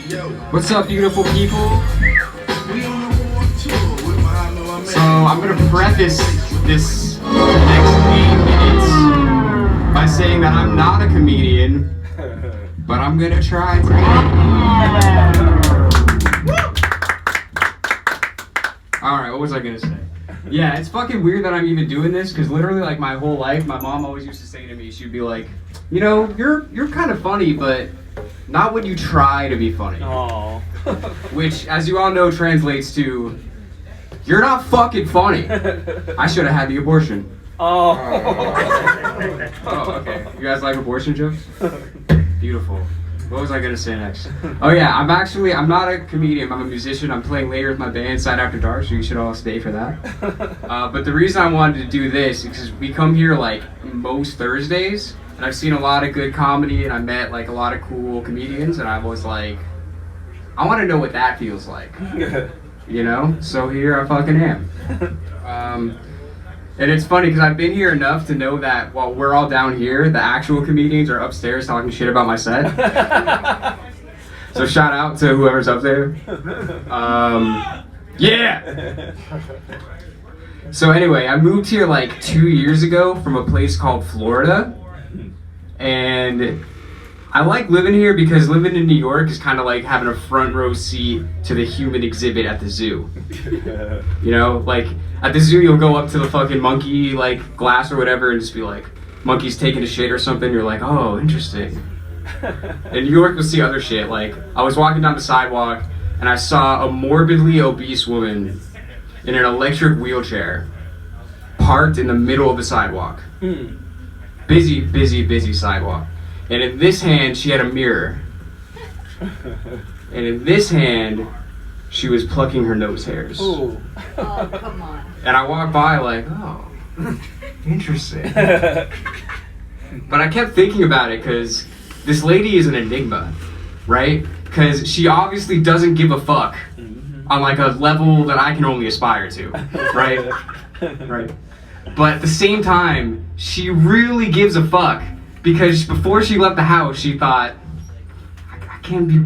What's up, beautiful people? So I'm gonna preface this next 8 minutes by saying that I'm not a comedian, but I'm gonna try to. Alright, what was I gonna say? Yeah, it's fucking weird that I'm even doing this, because literally like my whole life, my mom always used to say to me, she'd be like, you know, you're kind of funny, but not when you try to be funny. Aww. Which, as you all know, translates to, you're not fucking funny. I should have had the abortion. Oh. Oh, okay. You guys like abortion jokes? Beautiful. What was I gonna say next? Oh yeah, I'm not a comedian, I'm a musician. I'm playing later with my band, Side After Dark, so you should all stay for that. But the reason I wanted to do this is because we come here like most Thursdays, and I've seen a lot of good comedy, and I met like a lot of cool comedians, and I was like, I want to know what that feels like. You know? So here I fucking am. And it's funny because I've been here enough to know that while we're all down here, the actual comedians are upstairs talking shit about my set. So shout out to whoever's up there. Yeah! So anyway, I moved here like 2 years ago from a place called Florida. And I like living here because living in New York is kind of like having a front row seat to the human exhibit at the zoo. You know, like at the zoo you'll go up to the fucking monkey like glass or whatever and just be like, monkey's taking a shit or something, you're like, oh, interesting. In New York you'll see other shit, like I was walking down the sidewalk and I saw a morbidly obese woman in an electric wheelchair parked in the middle of the sidewalk. Busy, busy, busy sidewalk. And in this hand, she had a mirror. And in this hand, she was plucking her nose hairs. Ooh. Oh, come on. And I walked by like, oh, interesting. But I kept thinking about it because this lady is an enigma, right? Because she obviously doesn't give a fuck on like a level that I can only aspire to, right? Right. But at the same time, she really gives a fuck. Because before she left the house, she thought, I can't be,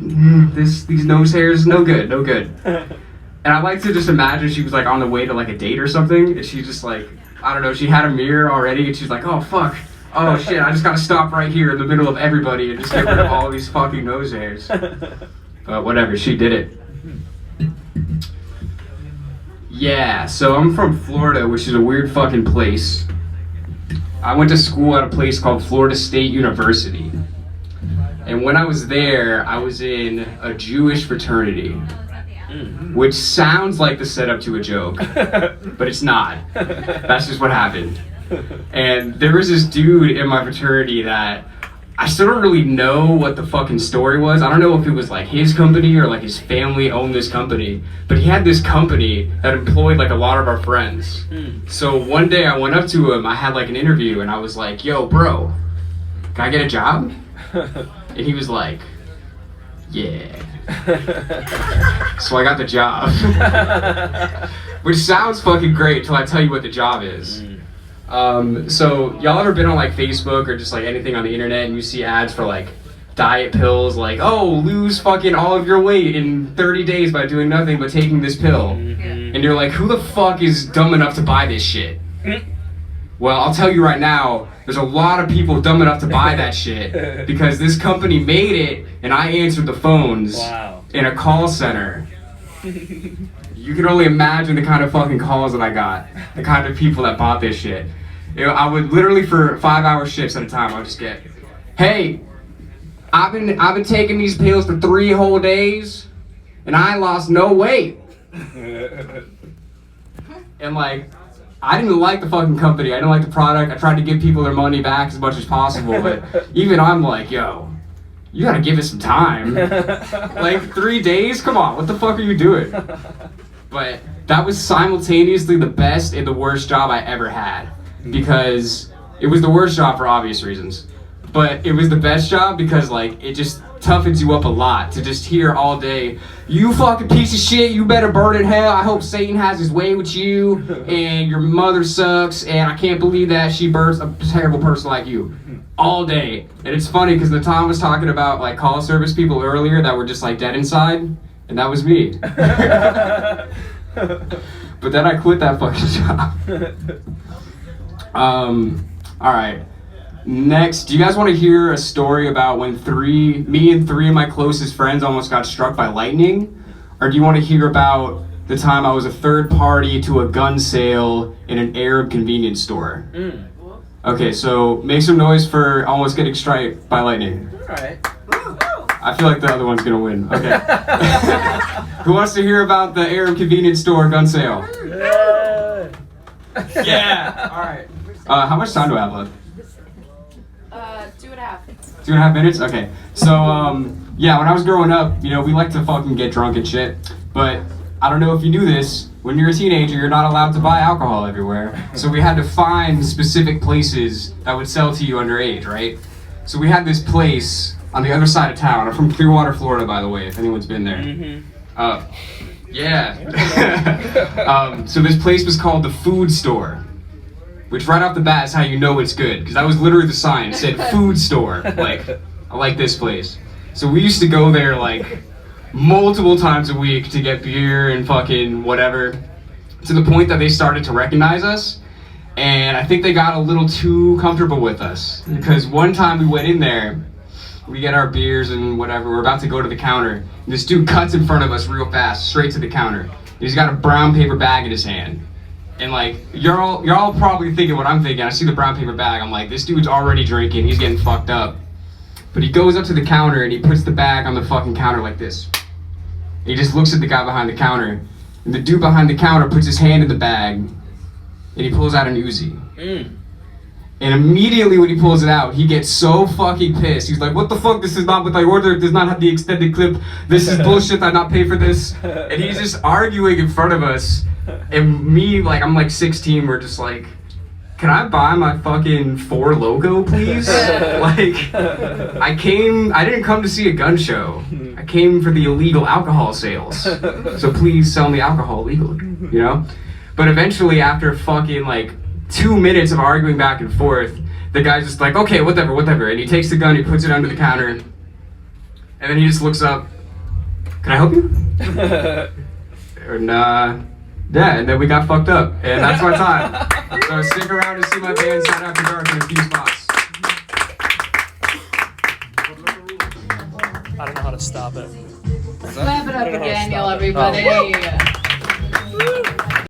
these nose hairs, no good, no good. And I like to just imagine she was like on the way to like a date or something, and she just like, I don't know, she had a mirror already, and she's like, oh fuck, oh shit, I just gotta stop right here in the middle of everybody and just get rid of all these fucking nose hairs. But whatever, she did it. Yeah, so I'm from Florida, which is a weird fucking place. I went to school at a place called Florida State University. And when I was there, I was in a Jewish fraternity. Which sounds like the setup to a joke, but it's not. That's just what happened. And there was this dude in my fraternity that I still don't really know what the fucking story was. I don't know if it was like his company or like his family owned this company, but he had this company that employed like a lot of our friends. So one day I went up to him, I had like an interview, and I was like, yo bro, can I get a job? And he was like, yeah. So I got the job. Which sounds fucking great till I tell you what the job is. So y'all ever been on like Facebook or just like anything on the internet and you see ads for like diet pills, like, oh, lose fucking all of your weight in 30 days by doing nothing but taking this pill. And you're like, who the fuck is dumb enough to buy this shit? Well, I'll tell you right now, there's a lot of people dumb enough to buy that shit because this company made it and I answered the phones in a call center. You can only imagine the kind of fucking calls that I got, the kind of people that bought this shit. You know, I would literally for 5-hour shifts at a time, I would just get, hey, I've been taking these pills for 3 whole days and I lost no weight. And like, I didn't like the fucking company, I didn't like the product, I tried to give people their money back as much as possible, but even I'm like, yo, you gotta give it some time. Like 3 days? Come on, what the fuck are you doing? But that was simultaneously the best and the worst job I ever had. Because it was the worst job for obvious reasons. But it was the best job because like it just toughens you up a lot to just hear all day, you fucking piece of shit, you better burn in hell, I hope Satan has his way with you, and your mother sucks, and I can't believe that she birthed a terrible person like you. all day. And it's funny because Tom was talking about like call service people earlier that were just like dead inside, and that was me. But then I quit that fucking job. All right. Next, do you guys want to hear a story about when me and three of my closest friends almost got struck by lightning? Or do you want to hear about the time I was a third party to a gun sale in an Arab convenience store? Okay, so make some noise for almost getting struck by lightning. Alright. I feel like the other one's gonna win. Okay. Who wants to hear about the Arab convenience store gun sale? Yeah! Alright. How much time do I have left? 2.5. 2.5 minutes? Okay. So, yeah, when I was growing up, you know, we like to fucking get drunk and shit. But I don't know if you knew this, when you're a teenager, you're not allowed to buy alcohol everywhere. So we had to find specific places that would sell to you underage, right? So we had this place on the other side of town. I'm from Clearwater, Florida, by the way, if anyone's been there. Yeah. So this place was called the Food Store. Which right off the bat is how you know it's good, because that was literally the sign. It said food store. Like, I like this place. So we used to go there like multiple times a week to get beer and fucking whatever, to the point that they started to recognize us. And I think they got a little too comfortable with us, because one time we went in there, we get our beers and whatever, we're about to go to the counter, and this dude cuts in front of us real fast, straight to the counter. He's got a brown paper bag in his hand. And like, you're all probably thinking what I'm thinking. I see the brown paper bag, I'm like, this dude's already drinking, he's getting fucked up. But he goes up to the counter and he puts the bag on the fucking counter like this. And he just looks at the guy behind the counter. And the dude behind the counter puts his hand in the bag and he pulls out an Uzi. And immediately when he pulls it out, he gets so fucking pissed. He's like, what the fuck, this is not what I ordered, it does not have the extended clip, this is bullshit, I not pay for this. And he's just arguing in front of us. And me, like, I'm like 16, we're just like, can I buy my fucking 4 Loco, please? Like, I didn't come to see a gun show. I came for the illegal alcohol sales. So please sell me alcohol legally, you know? But eventually, after fucking like 2 minutes of arguing back and forth, the guy's just like, okay, whatever. And he takes the gun, he puts it under the counter, and then he just looks up, can I help you? Or nah. Yeah, and then we got fucked up, and that's my time. So stick around to see my band Shout Out to Berg in a few spots. I don't know how to stop it. Clap it up again, y'all, everybody.